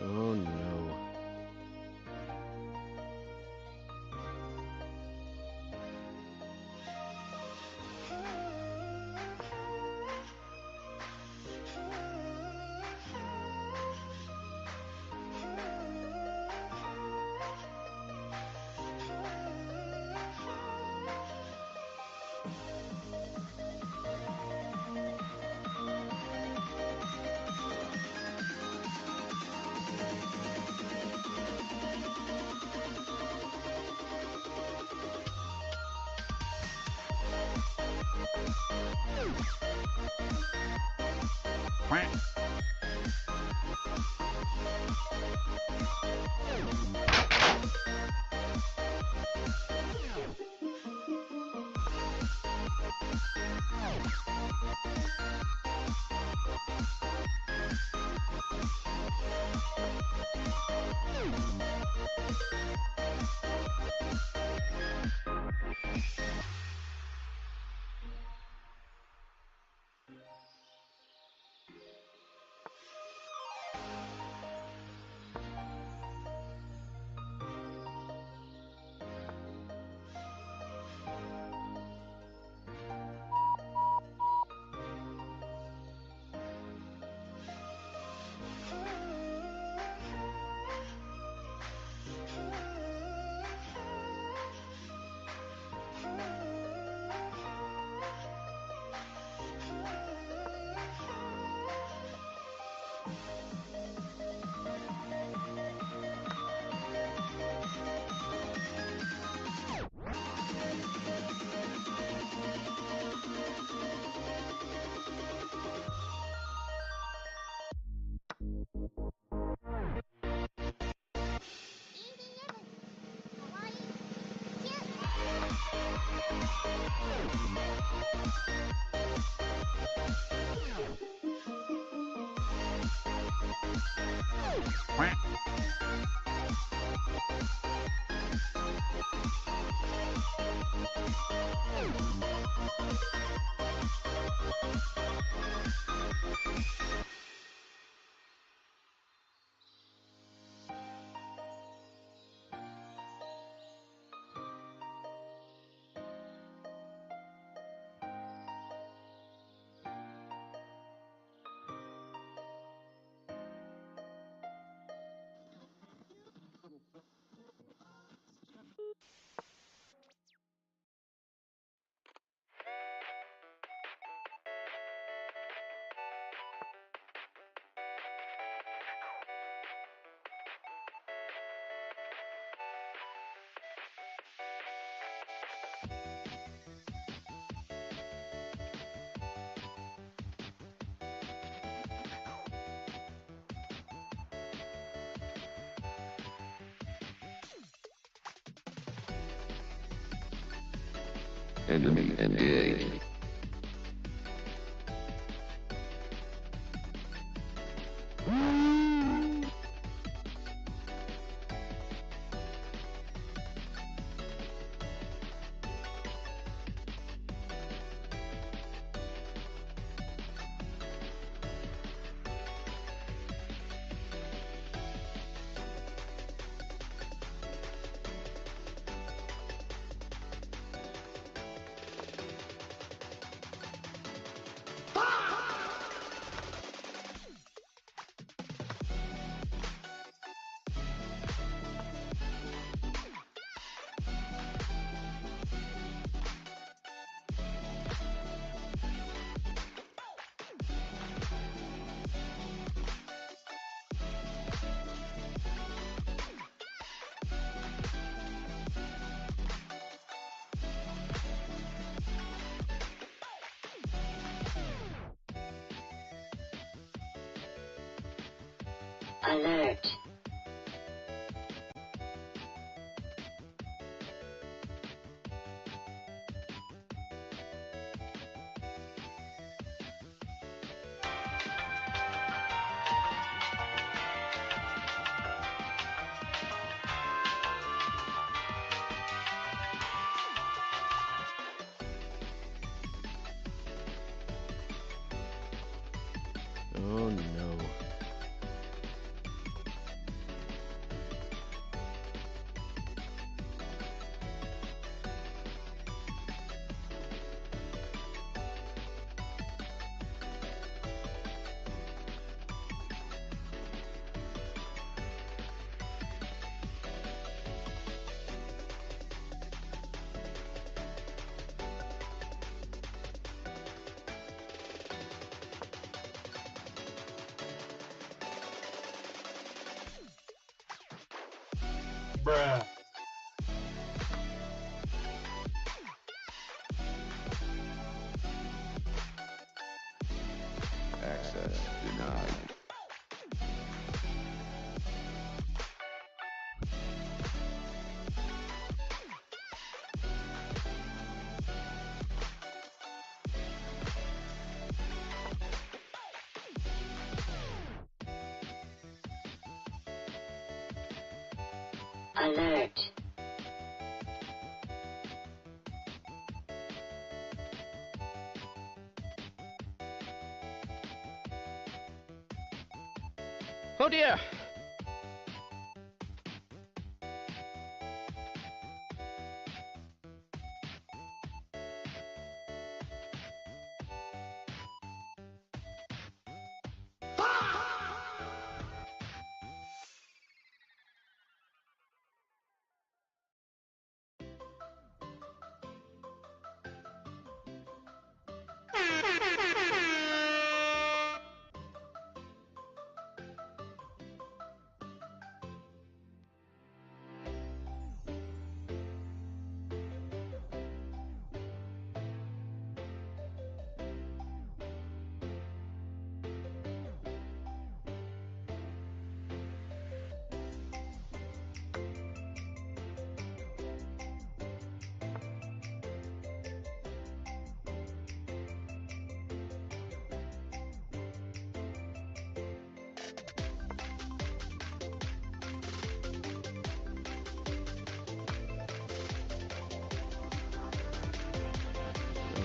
Oh no. Enemy engaged. Alert. Oh no. Bruh. Access denied. Alert. Oh dear!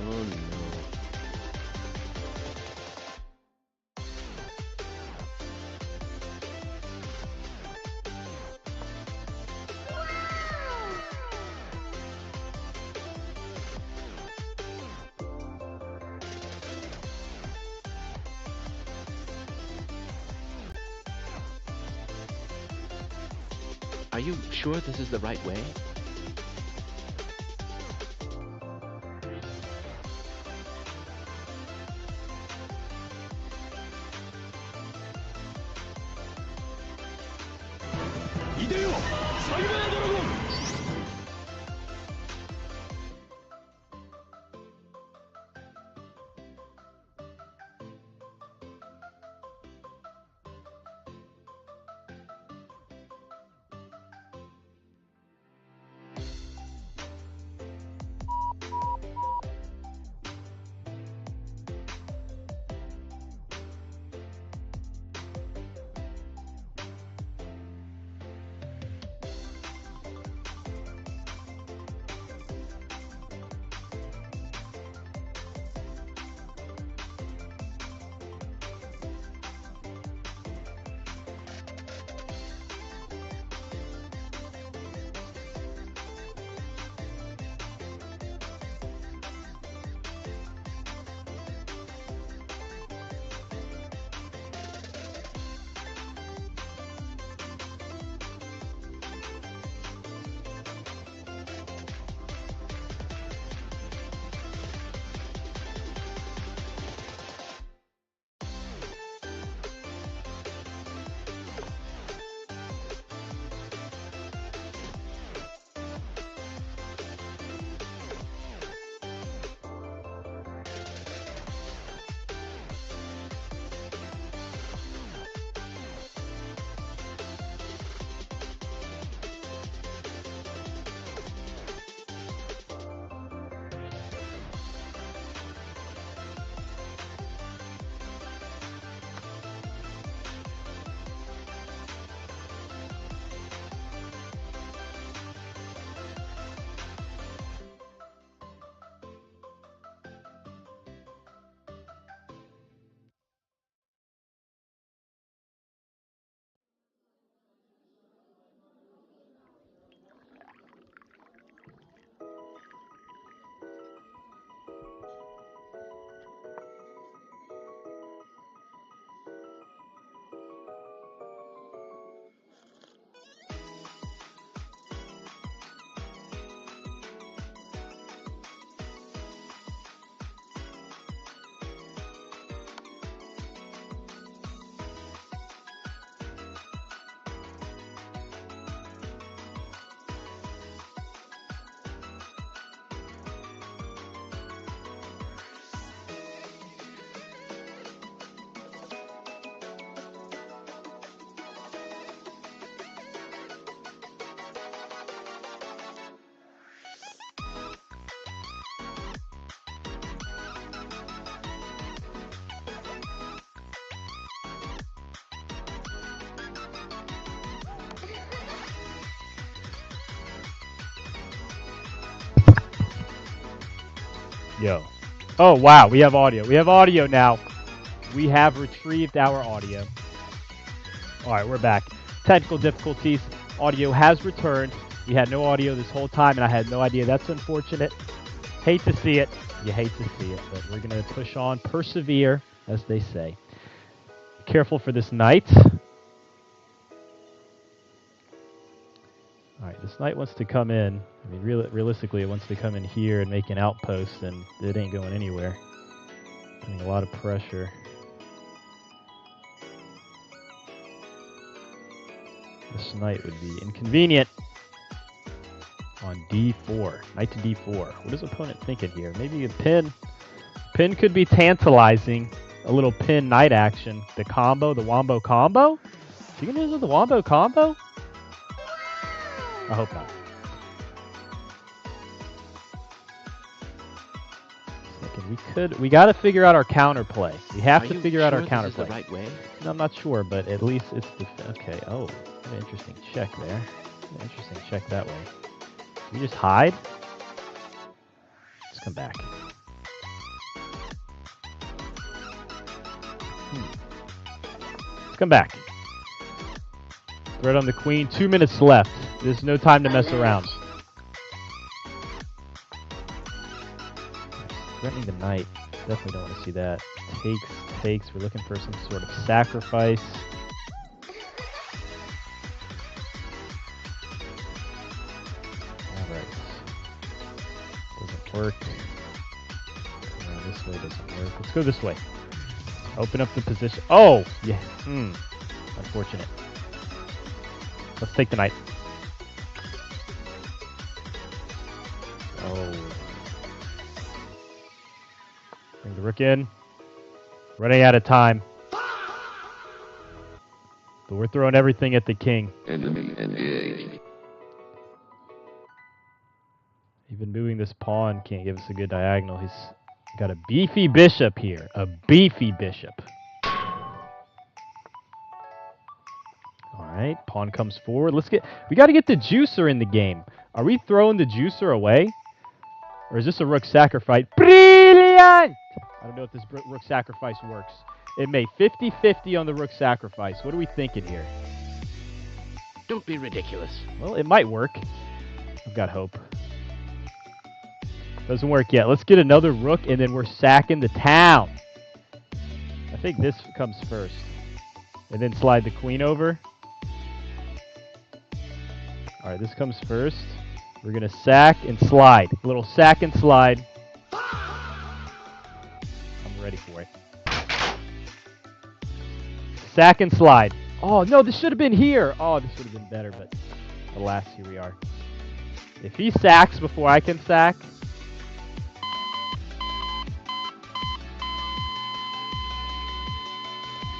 Oh no. Are you sure this is the right way? Yo. Oh, wow. We have audio. We have audio now. We have retrieved our audio. All right, we're back. Technical difficulties. Audio has returned. We had no audio this whole time, and I had no idea. That's unfortunate. Hate to see it. You hate to see it, but we're going to push on. Persevere, as they say. Careful for this knight. All right, this knight wants to come in. I mean, realistically, it wants to come in here and make an outpost, and it ain't going anywhere. Putting a lot of pressure. This knight would be inconvenient on d4. Knight to d4. What is the opponent thinking here? Maybe a pin. Pin could be tantalizing. A little pin knight action. The combo, the wombo combo? Is he going to use the wombo combo? I hope not. We got to figure out our counterplay. We have to figure out our counterplay. Is the right way? No, I'm not sure, but at least it's okay. Oh, an interesting check there. An interesting check that way. Can we just hide? Let's come back. Let's come back. Threat on the queen. 2 minutes left. There's no time to mess around. Threatening the knight. Definitely don't want to see that. Takes. We're looking for some sort of sacrifice. Alright. Doesn't work. This way doesn't work. Let's go this way. Open up the position. Oh! Yeah. Unfortunate. Let's take the knight. Oh. Bring the rook in. Running out of time. But we're throwing everything at the king. Enemy engaged. Even moving this pawn can't give us a good diagonal. He's got a beefy bishop here. A beefy bishop. Alright, pawn comes forward. We got to get the juicer in the game. Are we throwing the juicer away? Or is this a rook sacrifice? Brilliant! I don't know if this rook sacrifice works. It made 50-50 on the rook sacrifice. What are we thinking here? Don't be ridiculous. Well, it might work. I've got hope. Doesn't work yet. Let's get another rook, and then we're sacking the town. I think this comes first. And then slide the queen over. All right, this comes first. We're going to sack and slide. A little sack and slide. I'm ready for it. Sack and slide. Oh, no, this should have been here. Oh, this would have been better, but alas, here we are. If he sacks before I can sack...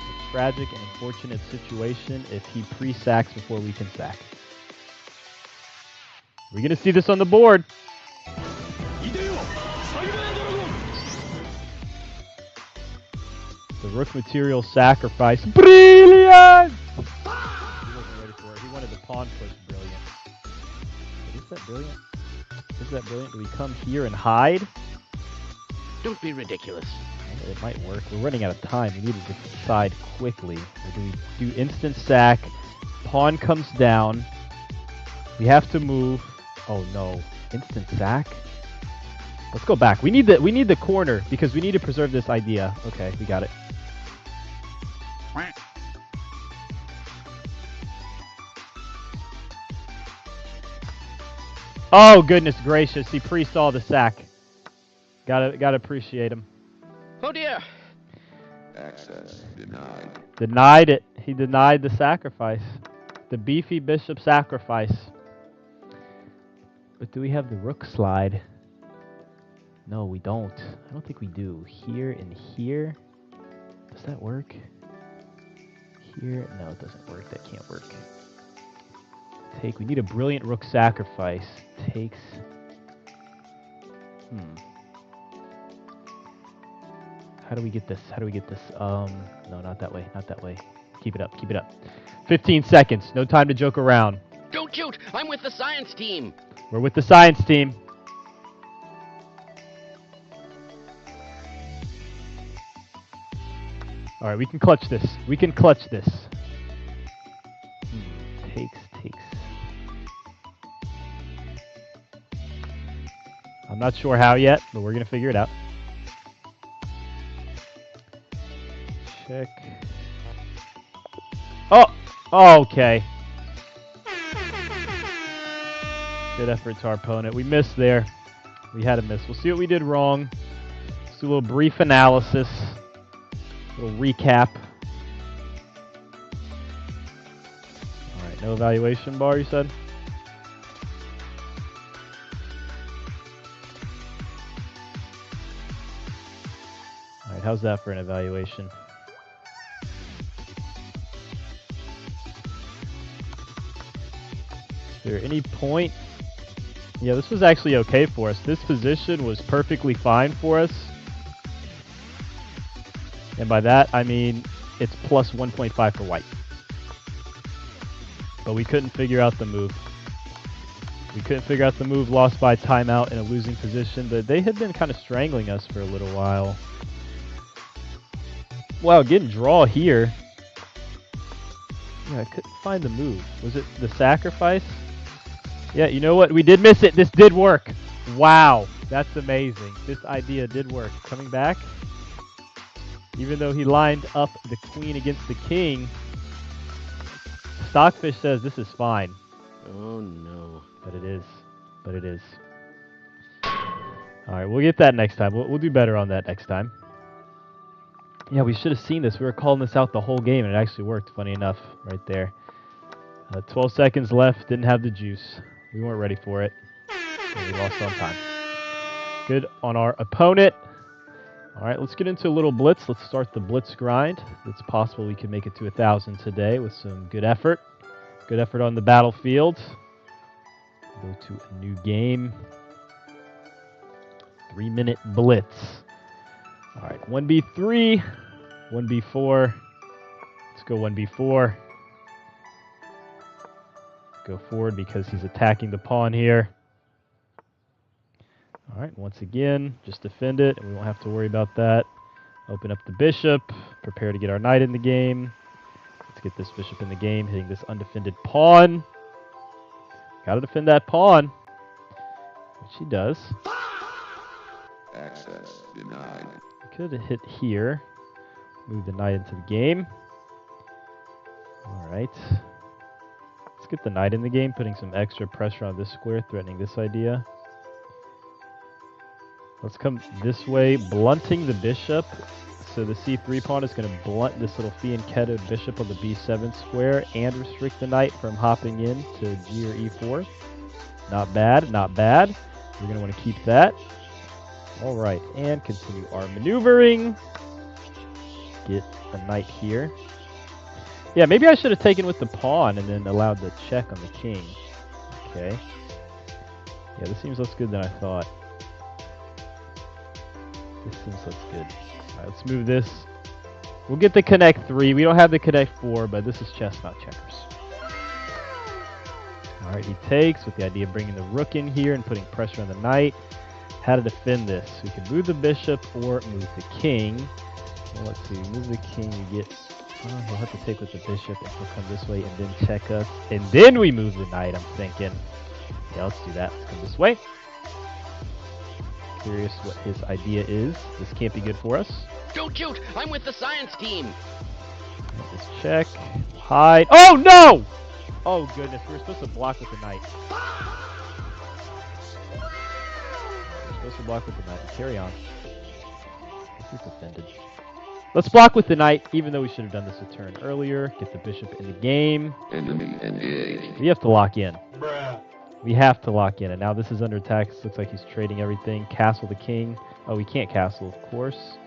It's a tragic and unfortunate situation if he pre-sacks before we can sack. We're going to see this on the board. The rook material sacrifice. Brilliant! He wasn't ready for it. He wanted the pawn push. Brilliant. Is that brilliant? Is that brilliant? Do we come here and hide? Don't be ridiculous. It might work. We're running out of time. We need to decide quickly. Or do we do instant sack? Pawn comes down. We have to move. Oh no. Instant sack? Let's go back. We need the corner because we need to preserve this idea. Okay, we got it. Oh goodness gracious, he pre-saw the sack. Gotta appreciate him. Oh dear. Access denied. Denied it. He denied the sacrifice. The beefy bishop sacrifice. But do we have the rook slide? No, we don't. I don't think we do. Here and here. Does that work? Here? No, it doesn't work. That can't work. Take. We need a brilliant rook sacrifice. Takes. How do we get this? How do we get this? No, not that way. Not that way. Keep it up. Keep it up. 15 seconds. No time to joke around. Don't shoot! I'm with the science team! We're with the science team. All right, we can clutch this. We can clutch this. Takes. I'm not sure how yet, but we're going to figure it out. Check. Oh! Okay. Good effort to our opponent. We missed there. We had a miss. We'll see what we did wrong. Let's do a little brief analysis. A little recap. Alright, no evaluation bar, you said? Alright, how's that for an evaluation? Is there any point? Yeah, this was actually okay for us. This position was perfectly fine for us. And by that, I mean it's plus 1.5 for white. But we couldn't figure out the move. We couldn't figure out the move, lost by timeout in a losing position, but they had been kind of strangling us for a little while. Wow, getting draw here. Yeah, I couldn't find the move. Was it the sacrifice? Yeah, you know what? We did miss it. This did work. Wow, that's amazing. This idea did work. Coming back. Even though he lined up the queen against the king, Stockfish says this is fine. Oh no. But it is. But it is. Alright, we'll get that next time. We'll do better on that next time. Yeah, we should have seen this. We were calling this out the whole game, and it actually worked, funny enough, right there. 12 seconds left. Didn't have the juice. We weren't ready for it. So we lost on time. Good on our opponent. Alright, let's get into a little blitz. Let's start the blitz grind. It's possible we can make it to 1,000 today with some good effort. Good effort on the battlefield. Go to a new game. 3-minute blitz. Alright, 1v3. 1v4. Let's go 1v4. Go forward because he's attacking the pawn here. Alright, once again, just defend it, and we won't have to worry about that. Open up the bishop, prepare to get our knight in the game. Let's get this bishop in the game, hitting this undefended pawn. Gotta defend that pawn, which he does. Access denied. Could have hit here. Move the knight into the game. Alright. Let's get the knight in the game, putting some extra pressure on this square, threatening this idea. Let's come this way, blunting the bishop. So the c3 pawn is going to blunt this little fianchetto bishop on the b7 square and restrict the knight from hopping in to g or e4. Not bad, not bad. We're going to want to keep that. All right, and continue our maneuvering. Get a knight here. Yeah, maybe I should have taken with the pawn and then allowed the check on the king. Okay. Yeah, this seems less good than I thought. This seems less good. Alright, let's move this. We'll get the connect 3. We don't have the connect 4, but this is chess, not checkers. Alright, he takes with the idea of bringing the rook in here and putting pressure on the knight. How to defend this? We can move the bishop or move the king. Well, let's see. Move the king, you get... Oh, he'll have to take with the bishop and he'll come this way and then check us. And then we move the knight, I'm thinking. Yeah, let's do that. Let's come this way. Curious what his idea is. This can't be good for us. Don't shoot! I'm with the science team! Let's check. Hide. Oh, no! Oh, goodness. We were supposed to block with the knight. We're supposed to block with the knight. Carry on. This is offended. Let's block with the knight, even though we should have done this a turn earlier. Get the bishop in the game. Enemy engaged. We have to lock in. Bruh. We have to lock in. And now this is under attack. This looks like he's trading everything. Castle the king. Oh, we can't castle, of course.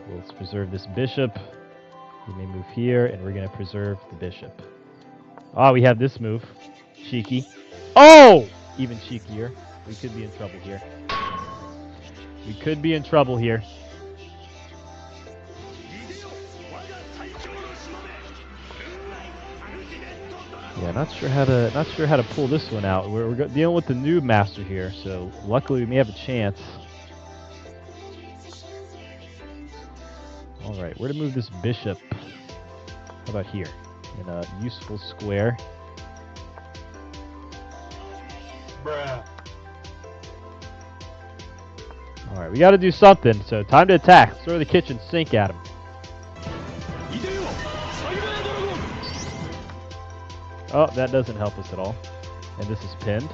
Let's preserve this bishop. He may move here, and we're going to preserve the bishop. Ah, we have this move. Cheeky. Oh! Even cheekier. We could be in trouble here. We could be in trouble here. Yeah, not sure how to pull this one out. We're dealing with the new master here, so luckily we may have a chance. Alright, where to move this bishop? How about here? In a useful square. Bruh. Alright, we gotta do something, so time to attack. Let's throw the kitchen sink at him. Oh, that doesn't help us at all. And this is pinned.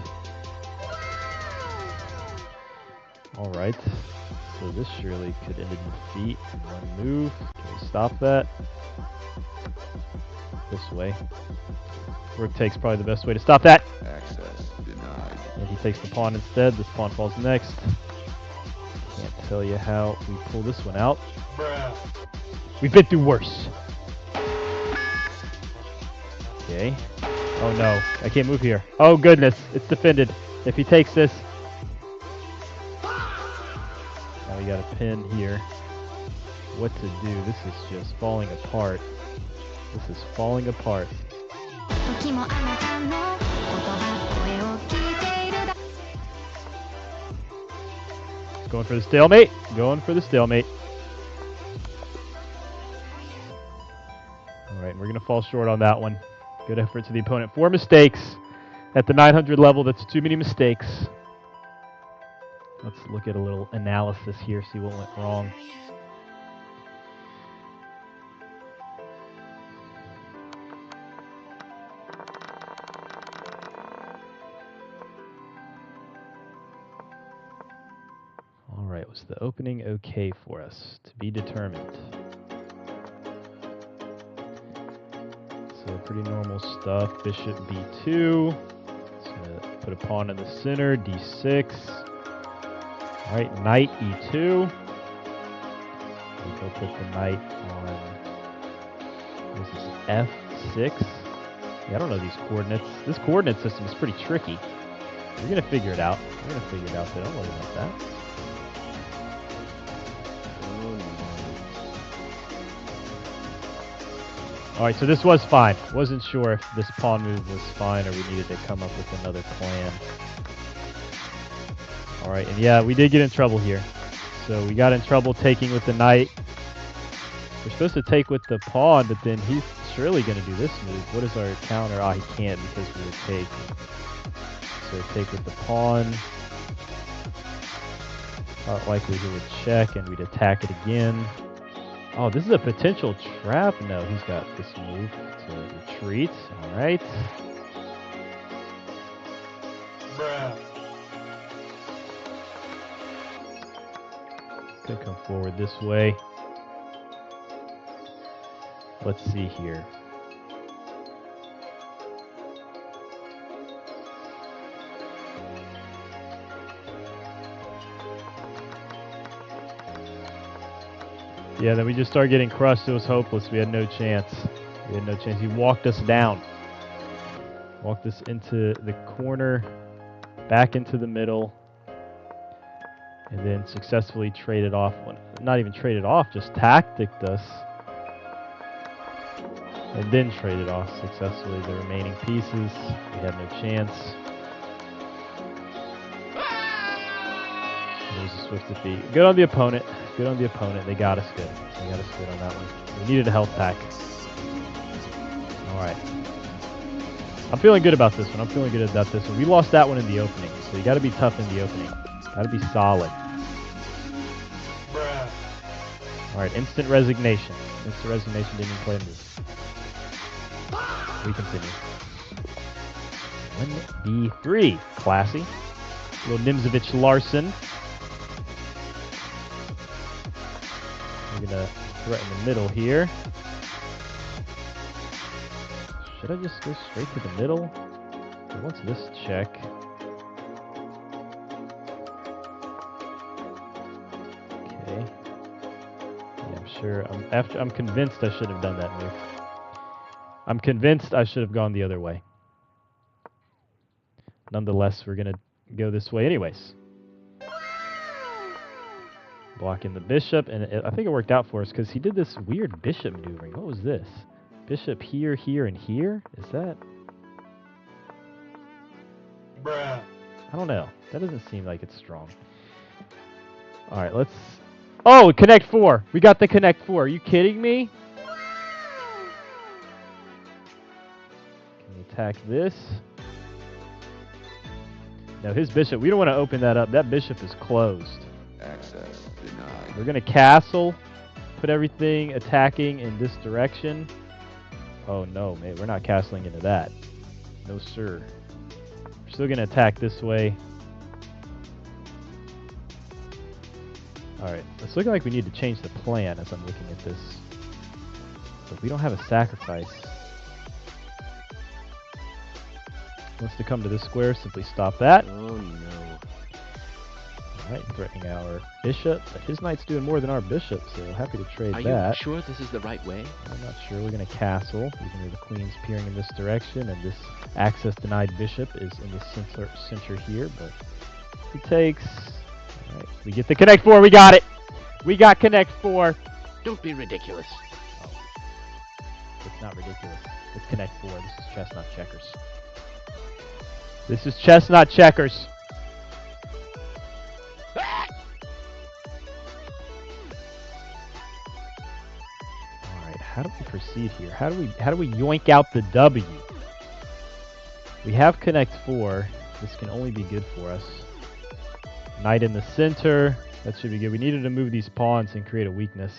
Alright. So this surely could end in defeat in one move. Can we stop that? This way. Rook takes probably the best way to stop that. Access denied. And he takes the pawn instead. This pawn falls next. Can't tell you how we pull this one out. Bruh. We've been through worse. Okay. Oh no, I can't move here. Oh goodness, it's defended. If he takes this. Now we got a pin here. What to do? This is just falling apart. This is falling apart. Going for the stalemate. Going for the stalemate. Alright, we're going to fall short on that one. Good effort to the opponent. 4 mistakes at the 900 level. That's too many mistakes. Let's look at a little analysis here, see what went wrong. Alright, was the opening okay for us? To be determined. So pretty normal stuff. Bishop b2. Just gonna put a pawn in the center. d6. Alright, knight e2. We go put the knight on. What is this? f6. Yeah, I don't know these coordinates. This coordinate system is pretty tricky. We're gonna figure it out. We're gonna figure it out, but don't worry about that. Alright, so this was fine. Wasn't sure if this pawn move was fine or we needed to come up with another plan. Alright, and yeah, we did get in trouble here. So we got in trouble taking with the knight. We're supposed to take with the pawn, but then he's surely going to do this move. What is our counter? Ah, he can't because we would take. So take with the pawn. Not likely he would check and we'd attack it again. Oh, this is a potential trap. No, he's got this move to retreat. Alright. Bruh. Gonna come forward this way. Let's see here. Yeah, then we just started getting crushed. It was hopeless. We had no chance. We had no chance. He walked us down. Walked us into the corner, back into the middle, and then successfully traded off. Not even traded off, just tacticked us. And then traded off successfully the remaining pieces. We had no chance. It was a swift defeat. Good on the opponent. Good on the opponent. They got us good. They got us good on that one. We needed a health pack. Alright. I'm feeling good about this one. I'm feeling good about this one. We lost that one in the opening, so you got to be tough in the opening. Got to be solid. Bruh. Alright, instant resignation. Instant resignation didn't even play a move. We continue. 1b3. Classy. Little Nimzovich Larson. We're going to threaten the middle here. Should I just go straight to the middle? He wants this check. Okay. Yeah, I'm sure. I'm convinced I should have done that move. I'm convinced I should have gone the other way. Nonetheless, we're going to go this way anyways. Blocking the bishop, and I think it worked out for us because he did this weird bishop maneuvering. What was this? Bishop here, here, and here? Is that... Bruh. I don't know. That doesn't seem like it's strong. Alright, let's... Oh, connect 4. We got the connect 4. Are you kidding me? Can we attack this? No, his bishop. We don't want to open that up. That bishop is closed. Access denied. We're going to castle. Put everything attacking in this direction. Oh, no, mate. We're not castling into that. No, sir. We're still going to attack this way. Alright, it's looking like we need to change the plan as I'm looking at this. But we don't have a sacrifice. Wants to come to this square, simply stop that. Oh no. Alright, threatening our bishop, but his knight's doing more than our bishop, so happy to trade Are that. you sure this is the right way? I'm not sure. We're going to castle, even though the queen's peering in this direction, and this access denied bishop is in the center here, but he takes. Alright, we get the connect 4. We got it. We got connect 4. Don't be ridiculous. Oh, it's not ridiculous. It's connect 4. This is chestnut checkers. This is chestnut checkers. Alright, how do we proceed here? How do we yoink out the W? We have connect 4. This can only be good for us. Knight in the center. That should be good. We needed to move these pawns and create a weakness.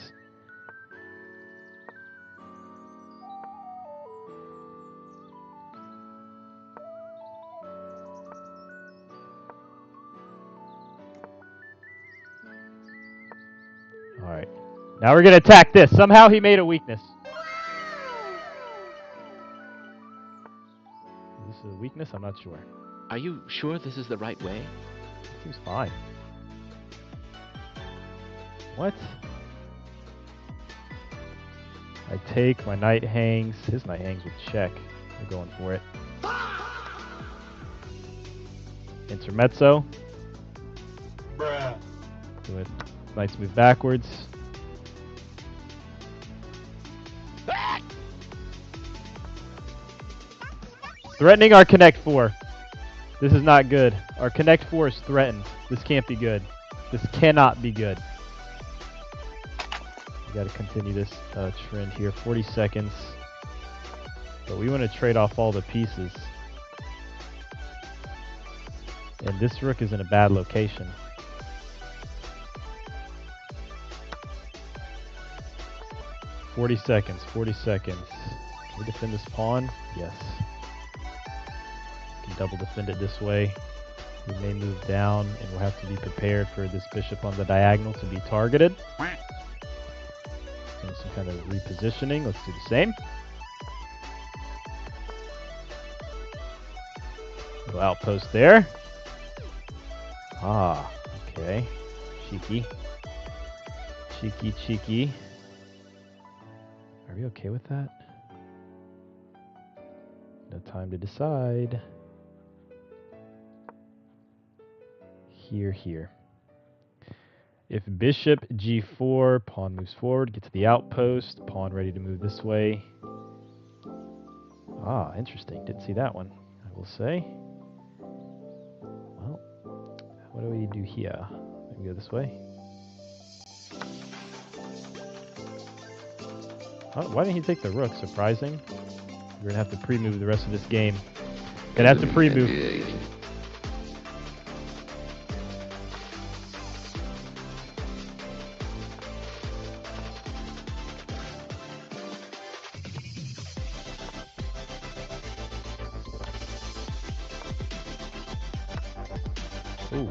Alright. Now we're going to attack this. Somehow he made a weakness. Is this a weakness? I'm not sure. Are you sure this is the right way? Seems fine. What? I take, my knight hangs. His knight hangs with check. We're going for it. Intermezzo. Bruh. Do it. Knights move backwards. Threatening our connect 4. This is not good. Our connect 4 is threatened. This can't be good. This cannot be good. We got to continue this trend here. 40 seconds. But we want to trade off all the pieces. And this rook is in a bad location. Forty seconds. 40 seconds. Can we defend this pawn? Yes. Can double defend it this way. We may move down, and we'll have to be prepared for this bishop on the diagonal to be targeted. And some kind of repositioning. Let's do the same. Little outpost there. Ah, okay. Cheeky. Cheeky, cheeky. Are we okay with that? No time to decide. Here. If bishop g4, pawn moves forward, get to the outpost, pawn ready to move this way. Ah, interesting. Didn't see that one, I will say. Well, what do we do here? Maybe go this way. Oh, why didn't he take the rook? Surprising. We're going to have to pre-move the rest of this game. Gonna have to pre-move. Ooh.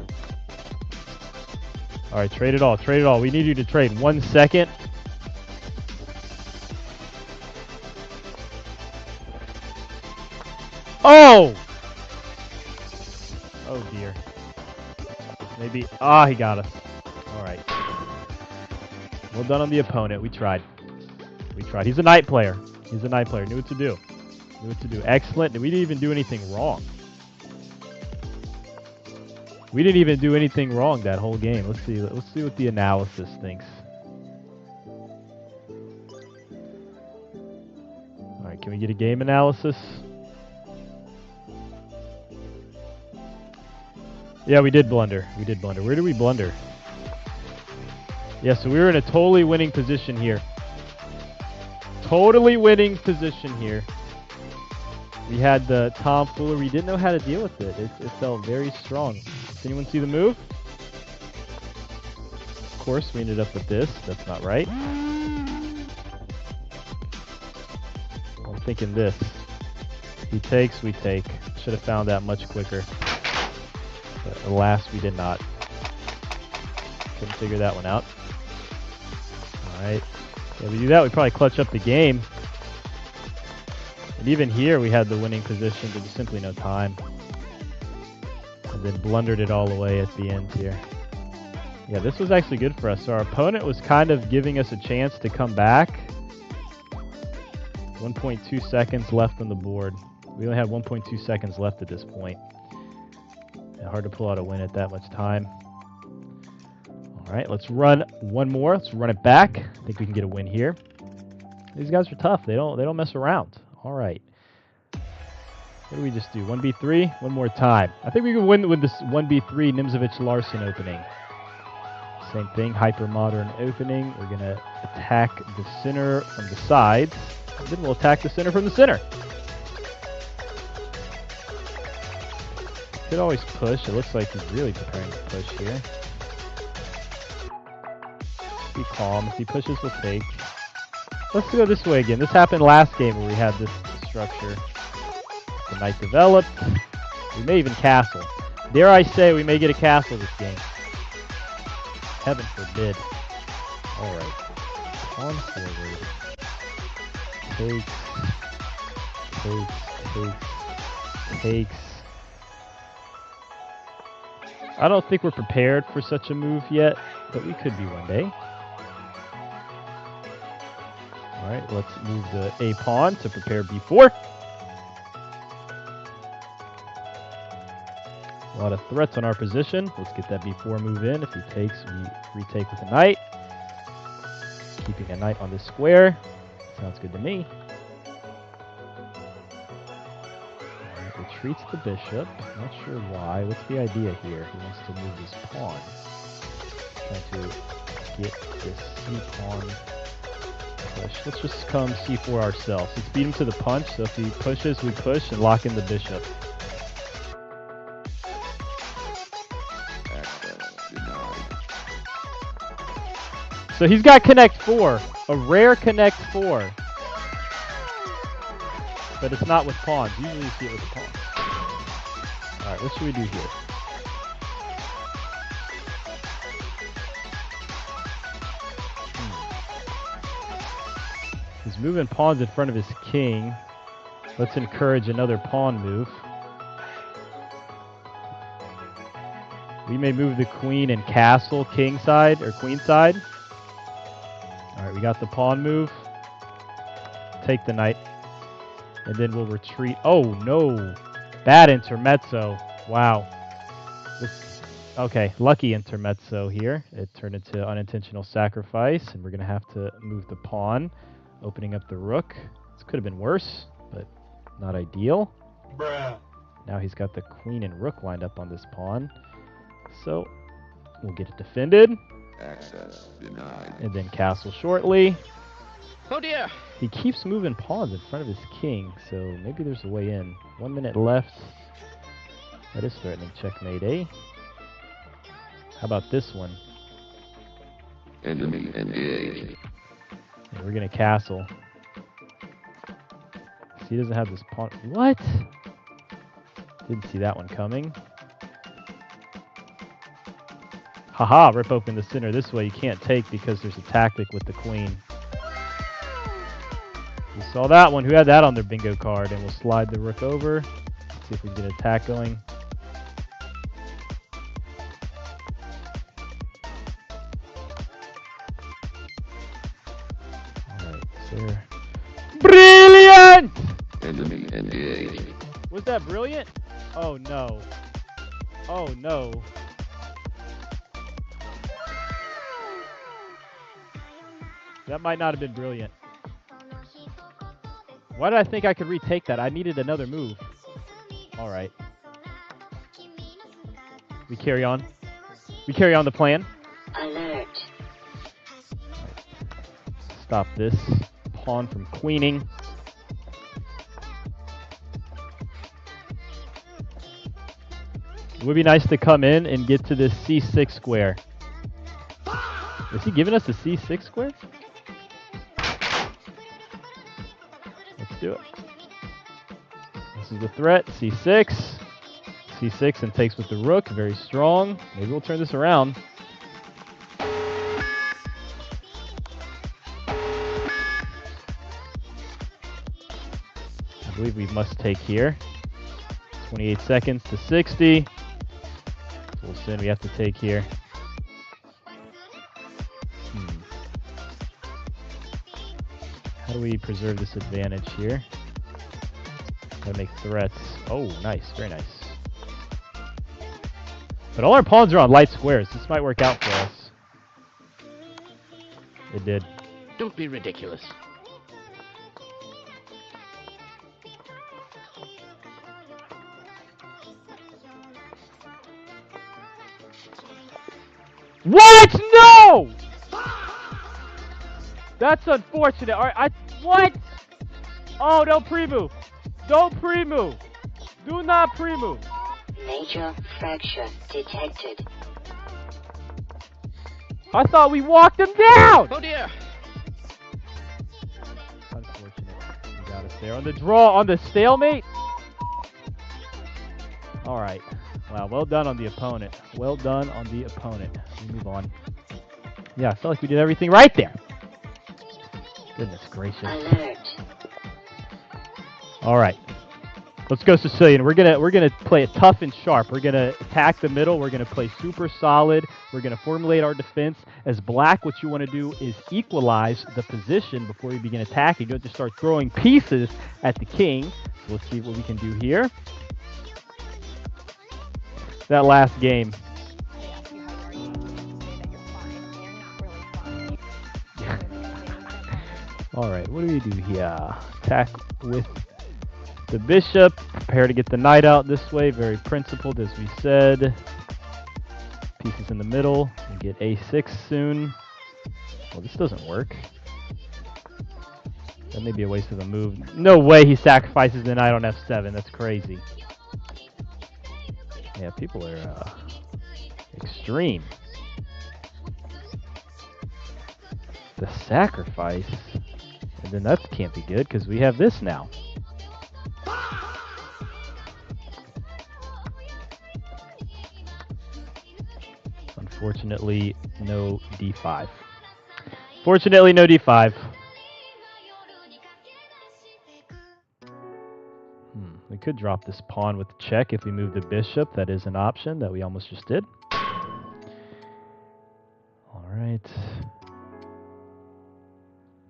Alright, trade it all. Trade it all. We need you to trade. 1 second. Oh! Oh dear. Maybe. Ah, he got us. Alright. Well done on the opponent. We tried. We tried. He's a knight player. He's a knight player. Knew what to do. Knew what to do. Excellent. We didn't even do anything wrong. We didn't even do anything wrong that whole game. Let's see. Let's see what the analysis thinks. Alright, can we get a game analysis? Yeah, we did blunder. We did blunder. Where did we blunder? Yeah, so we were in a totally winning position here. Totally winning position here. We had the tomfoolery. We didn't know how to deal with it. It felt very strong. Does anyone see the move? Of course, we ended up with this. That's not right. I'm thinking this. He takes, we take. Should have found that much quicker. But alas, we did not. Couldn't figure that one out. Alright. Yeah, we do that, we probably clutch up the game. And even here, we had the winning position, but just simply no time. And then blundered it all away at the end here. Yeah, this was actually good for us. So our opponent was kind of giving us a chance to come back. 1.2 seconds left on the board. We only had 1.2 seconds left at this point. Yeah, hard to pull out a win at that much time. All right, let's run one more. Let's run it back. I think we can get a win here. These guys are tough. They don't mess around. All right. What do we just do? 1v3? One more time. I think we can win with this 1v3 Nimzovich-Larsen opening. Same thing, hyper-modern opening. We're going to attack the center from the sides. And then we'll attack the center from the center. Could always push. It looks like he's really preparing to push here. Be calm. If he pushes, we'll take. Let's go this way again. This happened last game where we had this structure. The knight developed. We may even castle. Dare I say we may get a castle this game. Heaven forbid. Alright. On forward. Takes. I don't think we're prepared for such a move yet, but we could be one day. Alright, let's move the A pawn to prepare B4. A lot of threats on our position. Let's get that B4 move in. If he takes, we retake with a knight. Keeping a knight on this square. Sounds good to me. Alright, retreats the bishop. Not sure why. What's the idea here? He wants to move his pawn. Trying to get this C pawn push. Let's just come C4 ourselves. Let's beat him to the punch. So if he pushes, we push and lock in the bishop. So he's got Connect 4, a rare Connect 4. But it's not with pawns. Usually you see it with pawns. Alright, what should we do here? He's moving pawns in front of his king. Let's encourage another pawn move. We may move the queen and castle king side or queen side. Alright, we got the pawn move. Take the knight. And then we'll retreat. Oh, no. Bad intermezzo. Wow. Okay, lucky intermezzo here. It turned into unintentional sacrifice, and we're going to have to move the pawn, opening up the rook. This could have been worse, but not ideal. Bruh. Now he's got the queen and rook lined up on this pawn. So we'll get it defended. Access denied. And then castle shortly. Oh dear! He keeps moving pawns in front of his king, so maybe there's a way in. 1 minute left. That is threatening checkmate, eh? How about this one? Enemy engaged. And we're going to castle. See, he doesn't have this pawn. What? Didn't see that one coming. Haha, rip open the center. This way you can't take because there's a tactic with the queen. You saw that one. Who had that on their bingo card? And we'll slide the rook over. See if we can get an attack going. Alright, sir. Brilliant! Enemy engaged. Was that brilliant? Oh no. Oh no. That might not have been brilliant. Why did I think I could retake that? I needed another move. Alright. We carry on. We carry on the plan. Alert. stop this pawn from queening. It would be nice to come in and get to this c6 square. Is he giving us a c6 square? Let's do it. This is the threat, c6. c6 and takes with the rook, very strong. Maybe we'll turn this around. I believe we must take here. 28 seconds to 60. So we'll sin we have to take here. How do we preserve this advantage here? Gotta make threats. Oh, nice. Very nice. But all our pawns are on light squares. This might work out for us. It did. Don't be ridiculous. What? No! That's unfortunate. All right, what? Oh, don't pre-move. Don't pre-move. Do not pre-move. Major fracture detected. I thought we walked him down! Oh dear! Unfortunate. We got us there. On the draw, on the stalemate? Alright. Wow, well done on the opponent. Well done on the opponent. We move on. Yeah, I felt like we did everything right there. Goodness gracious. Alert. Alright. Let's go Sicilian. We're gonna play it tough and sharp. We're gonna attack the middle. We're gonna play super solid. We're gonna formulate our defense. As black, what you want to do is equalize the position before you begin attacking. You don't just start throwing pieces at the king. So let's see what we can do here. That last game. Alright, what do we do here? Attack with the bishop. Prepare to get the knight out this way. Very principled, as we said. Pieces in the middle. We get a6 soon. Well, this doesn't work. That may be a waste of a move. No way he sacrifices the knight on f7. That's crazy. Yeah, people are extreme. The sacrifice. And then that can't be good because we have this now. Unfortunately, no d5. Fortunately, no d5. We could drop this pawn with check if we move the bishop. That is an option that we almost just did. Alright.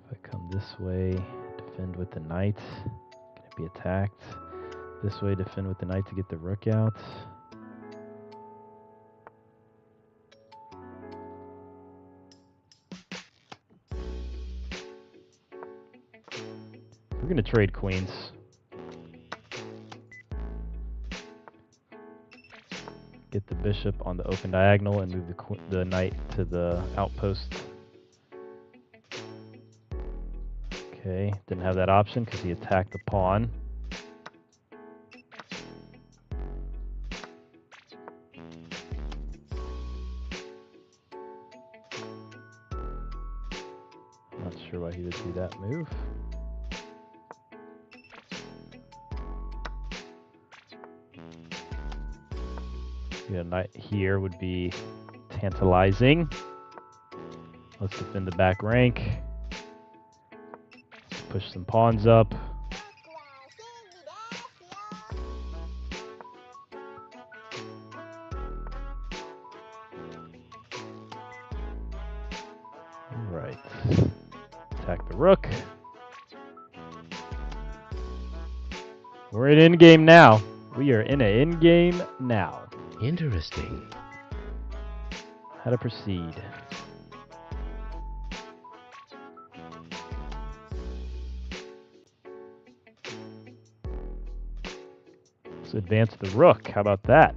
If I come this way, defend with the knight. Gonna be attacked. This way, defend with the knight to get the rook out. We're gonna trade queens. Get the bishop on the open diagonal and move the knight to the outpost. Okay, didn't have that option because he attacked the pawn. Not sure why he would do that move. A knight here would be tantalizing. Let's defend the back rank. Push some pawns up. Alright. Attack the rook. We're in endgame now. We are in an endgame now. Interesting. How to proceed. Let's advance the rook. How about that?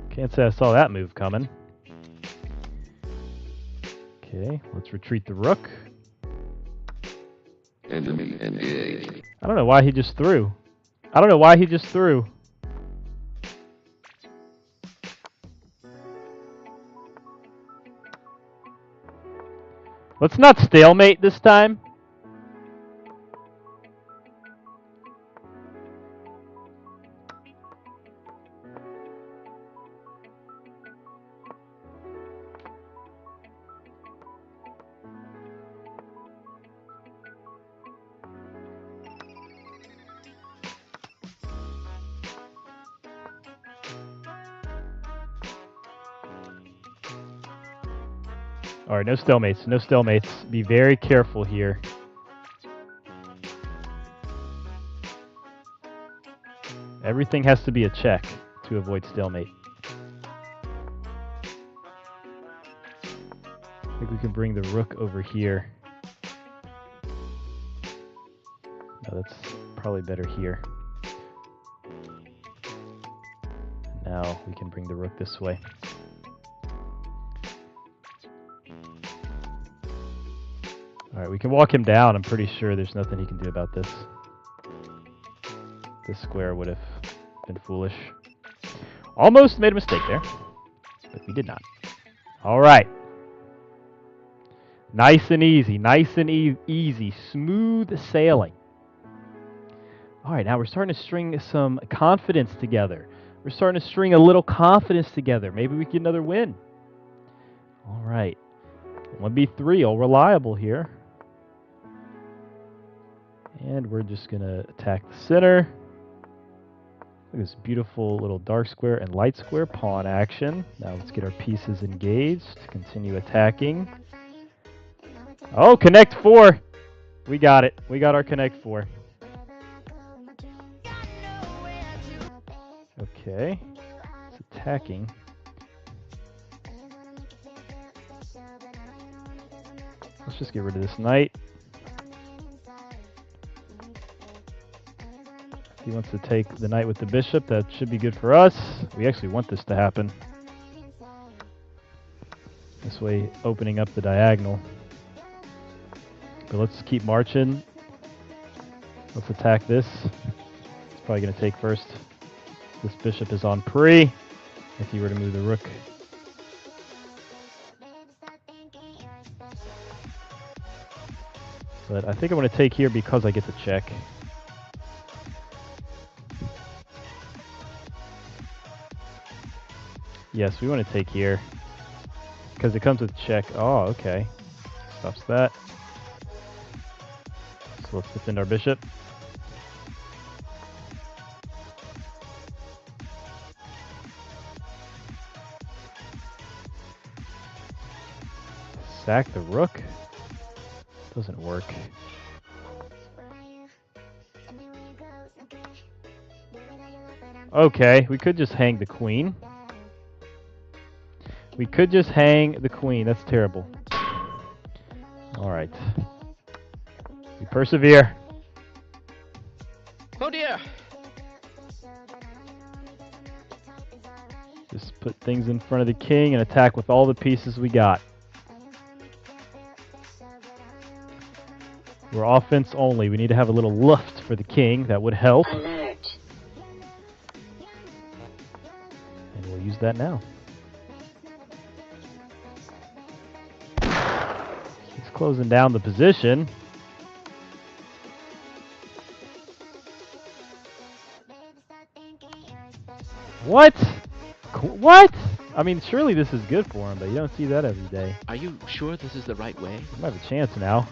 Can't say I saw that move coming. Okay, let's retreat the rook. Enemy engaged. I don't know why he just threw. I don't know why he just threw. Let's not stalemate this time. All right, no stalemates, no stalemates. Be very careful here. Everything has to be a check to avoid stalemate. I think we can bring the rook over here. No, that's probably better here. Now we can bring the rook this way. Alright, we can walk him down. I'm pretty sure there's nothing he can do about this. This square would have been foolish. Almost made a mistake there, but we did not. Alright. Nice and easy, nice and easy. Smooth sailing. Alright, now we're starting to string some confidence together. We're starting to string a little confidence together. Maybe we get another win. Alright. 1b3, all reliable here. And we're just going to attack the center. Look at this beautiful little dark square and light square pawn action. Now let's get our pieces engaged. Continue attacking. Oh, connect 4. We got it. We got our connect 4. Okay. It's attacking. Let's just get rid of this knight. If he wants to take the knight with the bishop, that should be good for us. We actually want this to happen. This way, opening up the diagonal. But let's keep marching. Let's attack this. It's probably going to take first. This bishop is on pre. If you were to move the rook. But I think I'm going to take here because I get the check. Yes, we want to take here. Because it comes with check. Oh, okay. Stops that. So let's defend our bishop. Sack the rook. Doesn't work. Okay, we could just hang the queen. We could just hang the queen. That's terrible. Alright. We persevere. Oh dear! Just put things in front of the king and attack with all the pieces we got. We're offense only. We need to have a little luft for the king. That would help. Alert. And we'll use that now. He's closing down the position. What? What? I mean, surely this is good for him, but you don't see that every day. Are you sure this is the right way? We might have a chance now.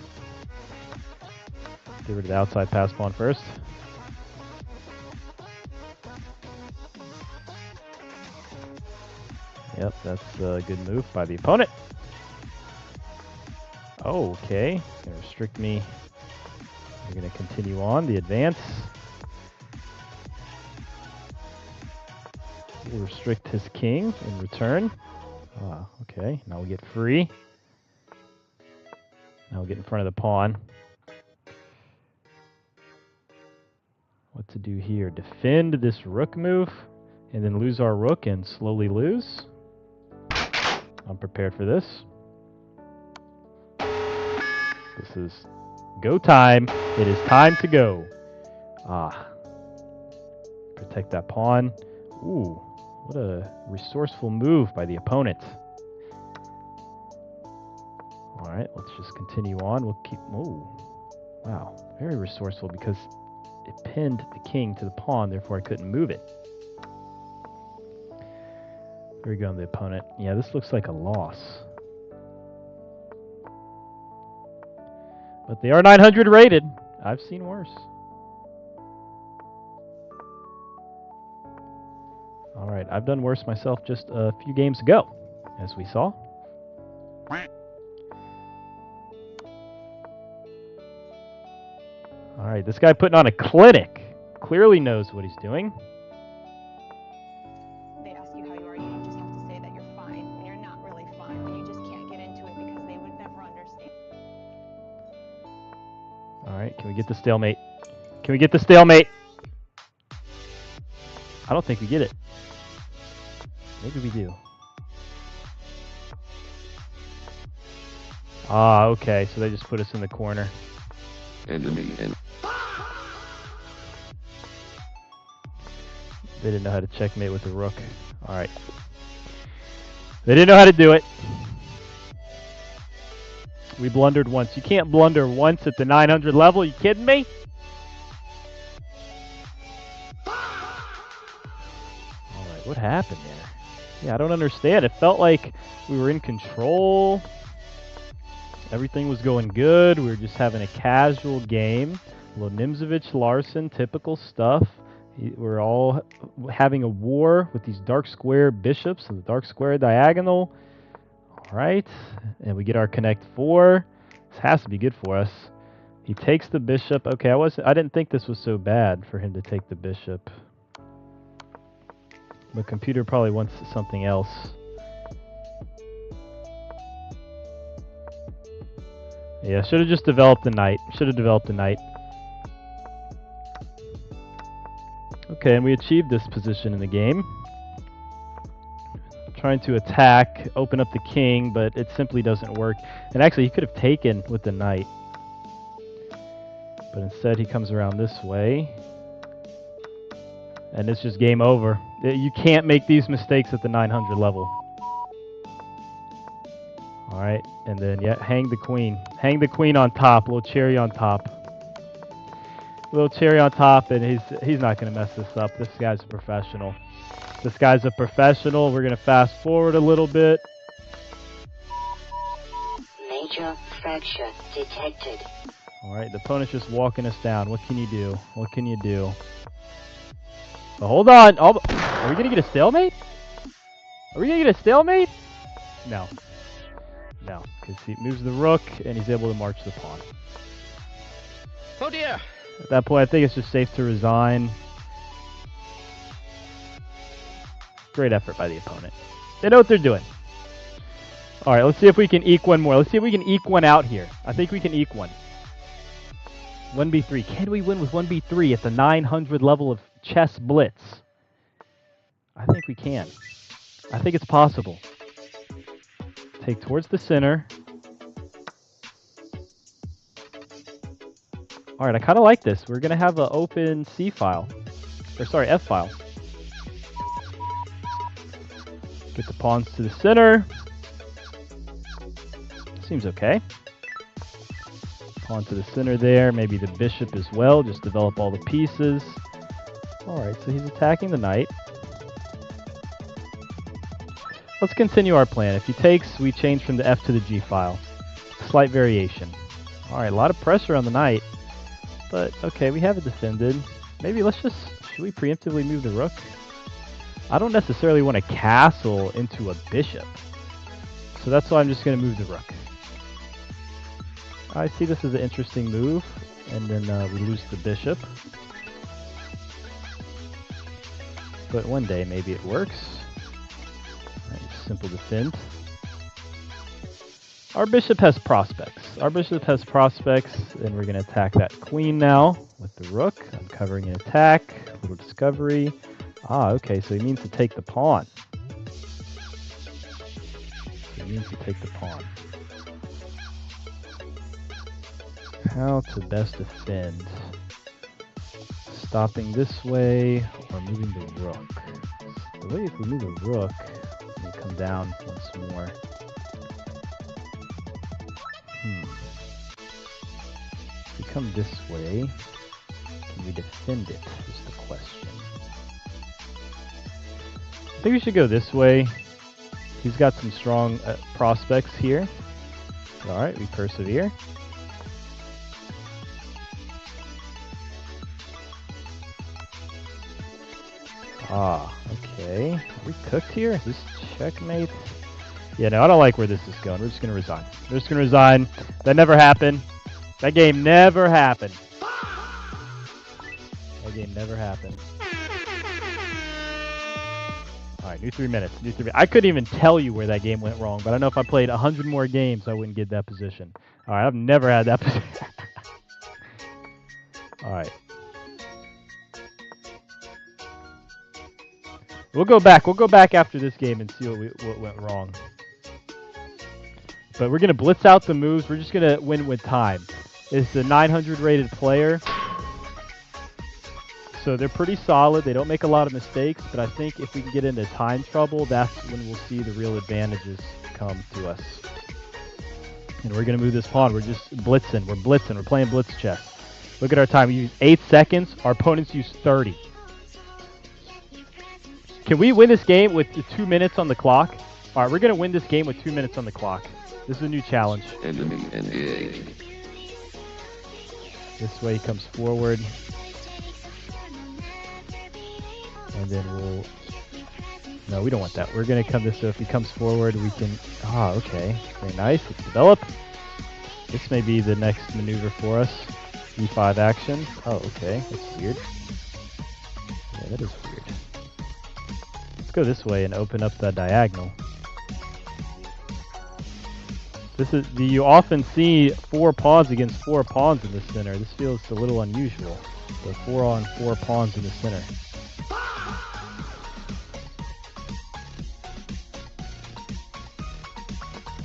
Get rid of the outside pass pawn first. Yep, that's a good move by the opponent. Oh, okay. It's going to restrict me. We're going to continue on the advance. We'll restrict his king in return. Ah, okay. Now we get free. Now we'll get in front of the pawn. What to do here? Defend this rook move and then lose our rook and slowly lose. I'm prepared for this. This is go time. It is time to go. Protect that pawn. Ooh, what a resourceful move by the opponent. All right, let's just continue on. We'll keep. Ooh, wow, very resourceful because it pinned the king to the pawn, therefore I couldn't move it. Very good on the opponent. Yeah, this looks like a loss. But they are 900 rated. I've seen worse. All right, I've done worse myself just a few games ago, as we saw. All right, this guy putting on a clinic. Clearly knows what he's doing. They ask you how you are, you just have to say that you're fine when you're not really fine, but you just can't get into it because they would never understand. All right, can we get the stalemate? Can we get the stalemate? I don't think we get it. Maybe we do. Ah, okay, so they just put us in the corner. Enemy and They didn't know how to checkmate with the rook. All right. They didn't know how to do it. We blundered once. You can't blunder once at the 900 level. You kidding me? All right, what happened there? Yeah, I don't understand. It felt like we were in control. Everything was going good. We were just having a casual game. Nimzovich, Larson, typical stuff. We're all having a war with these dark square bishops and the dark square diagonal. All right, and we get our connect 4. This has to be good for us. He takes the bishop. Okay, I didn't think this was so bad for him to take the bishop. The computer probably wants something else. Yeah, should have just developed the knight. Should have developed the knight. Okay, and we achieved this position in the game. Trying to attack, open up the king, but it simply doesn't work. And actually, he could have taken with the knight. But instead, he comes around this way. And it's just game over. You can't make these mistakes at the 900 level. Alright, and then, yeah, hang the queen. Hang the queen on top, little cherry on top. Little cherry on top, and he's not going to mess this up. This guy's a professional. This guy's a professional. We're going to fast forward a little bit. Major fracture detected. Alright, the opponent's just walking us down. What can you do? What can you do? But hold on. Are we going to get a stalemate? Are we going to get a stalemate? No. No, because he moves the rook, and he's able to march the pawn. Oh dear! At that point, I think it's just safe to resign. Great effort by the opponent. They know what they're doing. All right, let's see if we can eke one more. Let's see if we can eke one out here. I think we can eke one. 1b3. Can we win with 1b3 at the 900 level of chess blitz? I think we can. I think it's possible. Take towards the center. All right, I kind of like this. We're going to have an open C file. Or sorry, F file. Get the pawns to the center. Seems okay. Pawn to the center there. Maybe the bishop as well. Just develop all the pieces. All right, so he's attacking the knight. Let's continue our plan. If he takes, we change from the F to the G file. Slight variation. All right, a lot of pressure on the knight. But, okay, we have it defended. Maybe let's just... Should we preemptively move the rook? I don't necessarily want to castle into a bishop. So that's why I'm just going to move the rook. I see this as an interesting move. And then we lose the bishop. But one day maybe it works. Right, simple defend. Our bishop has prospects. Our bishop has prospects, and we're going to attack that queen now with the rook. I'm covering an attack. Little discovery. Ah, okay, so he means to take the pawn. So he means to take the pawn. How to best defend. Stopping this way or moving the rook. The way if we move the rook, we come down once more. If we come this way, can we defend it is the question. I think we should go this way. He's got some strong prospects here. Alright, we persevere. Ah, okay. Are we cooked here? Is this checkmate? Yeah, no, I don't like where this is going. We're just going to resign. We're just going to resign. That never happened. That game never happened. That game never happened. Alright, new 3 minutes. New 3 minutes. I couldn't even tell you where that game went wrong, but I know if I played 100 more games, I wouldn't get that position. Alright, I've never had that position. Alright. We'll go back. We'll go back after this game and see what went wrong. But we're going to blitz out the moves. We're just going to win with time. It's a 900 rated player. So they're pretty solid. They don't make a lot of mistakes. But I think if we can get into time trouble, that's when we'll see the real advantages come to us. And we're going to move this pawn. We're just blitzing. We're blitzing. We're playing blitz chess. Look at our time. We use 8 seconds. Our opponents use 30. Can we win this game with 2 minutes on the clock? All right, we're going to win this game with 2 minutes on the clock. This is a new challenge. Enemy engaged. This way he comes forward. And then we'll... No, we don't want that. We're going to come this way. If he comes forward, we can... Ah, okay. Very nice. Let's develop. This may be the next maneuver for us. E5 action. Oh, okay. That's weird. Yeah, that is weird. Let's go this way and open up the diagonal. This is you often see 4 pawns against 4 pawns in the center. This feels a little unusual. So 4 on 4 pawns in the center.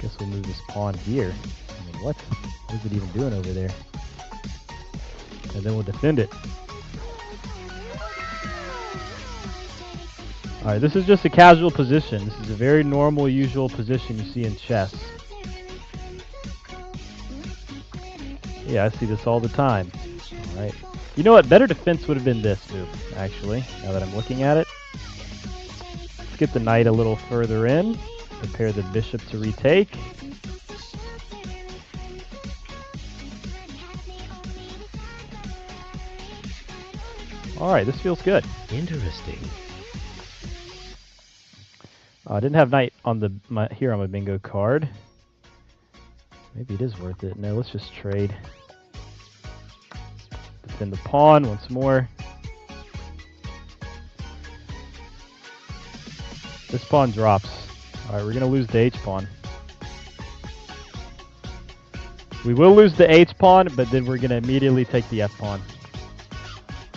Guess we'll move this pawn here. I mean, what? What is it even doing over there? And then we'll defend it. Alright, this is just a casual position. This is a very normal, usual position you see in chess. Yeah, I see this all the time. Alright. You know what? Better defense would have been this move, actually, now that I'm looking at it. Let's get the knight a little further in. Prepare the bishop to retake. Alright, this feels good. Interesting. I didn't have knight on here on my bingo card. Maybe it is worth it. No, let's just trade. Defend the pawn once more. This pawn drops. Alright, we're going to lose the h-pawn. We will lose the h-pawn, but then we're going to immediately take the f-pawn.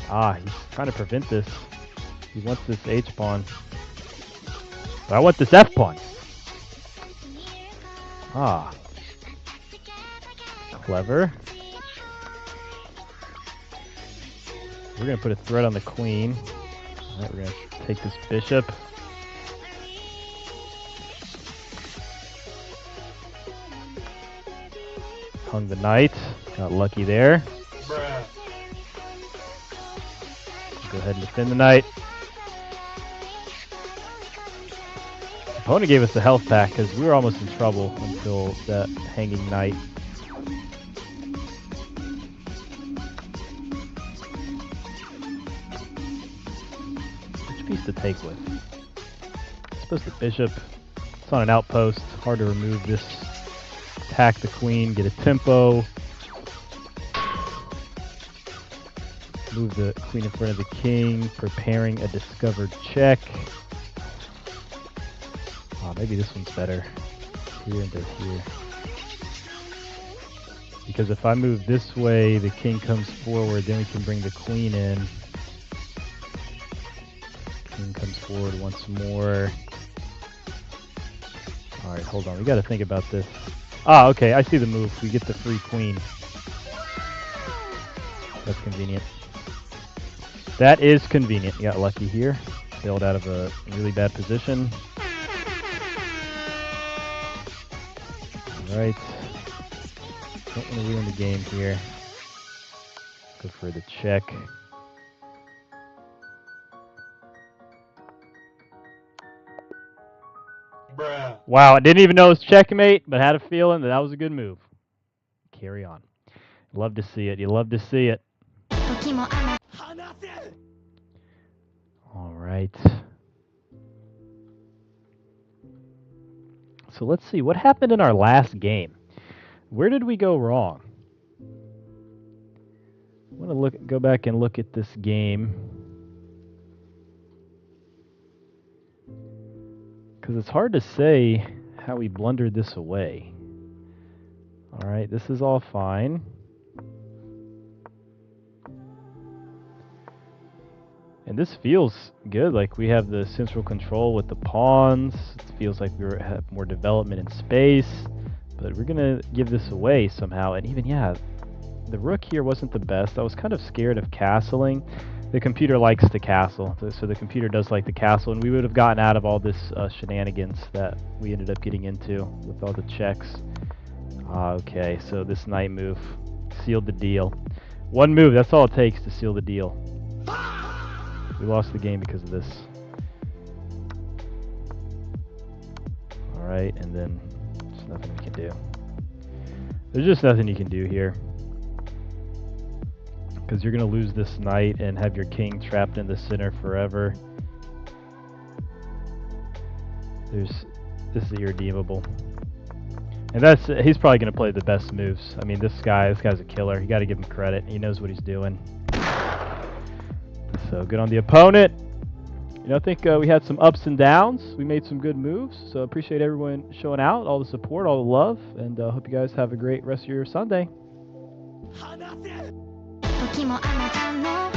Ah, he's trying to prevent this. He wants this h-pawn. But I want this f-pawn. Ah. Clever. We're going to put a threat on the queen. Alright, we're going to take this bishop. Hung the knight. Got lucky there. Bruh. Go ahead and defend the knight. Opponent gave us the health pack because we were almost in trouble until that hanging knight. Which piece to take with? I suppose the bishop. It's on an outpost. Hard to remove this. Attack the queen. Get a tempo. Move the queen in front of the king. Preparing a discovered check. Oh, maybe this one's better. Here and here. Because if I move this way, the king comes forward, then we can bring the queen in. King comes forward once more. Alright, hold on. We gotta think about this. Ah, okay, I see the move. We get the free queen. That's convenient. That is convenient. You got lucky here. Bailed out of a really bad position. Alright. Don't want to ruin the game here. Go for the check. Bruh. Wow, I didn't even know it was checkmate, but had a feeling that was a good move. Carry on. Love to see it. You love to see it. All right. So let's see. What happened in our last game? Where did we go wrong? I want to go back and look at this game. Because it's hard to say how we blundered this away. All right, this is all fine. And this feels good, like we have the central control with the pawns. It feels like we have more development in space. But we're going to give this away somehow. And even, yeah, the rook here wasn't the best. I was kind of scared of castling. The computer likes to castle, so the computer does like the castle, and we would have gotten out of all this shenanigans that we ended up getting into with all the checks. Okay, so this knight move sealed the deal. One move, that's all it takes to seal the deal. We lost the game because of this. Alright, and then there's nothing we can do. There's just nothing you can do here. Because you're going to lose this knight and have your king trapped in the center forever. This is irredeemable. And he's probably going to play the best moves. I mean, this guy's a killer. You got to give him credit. He knows what he's doing. So good on the opponent. You know, I think we had some ups and downs. We made some good moves. So appreciate everyone showing out, all the support, all the love, and hope you guys have a great rest of your Sunday. 時もあなたの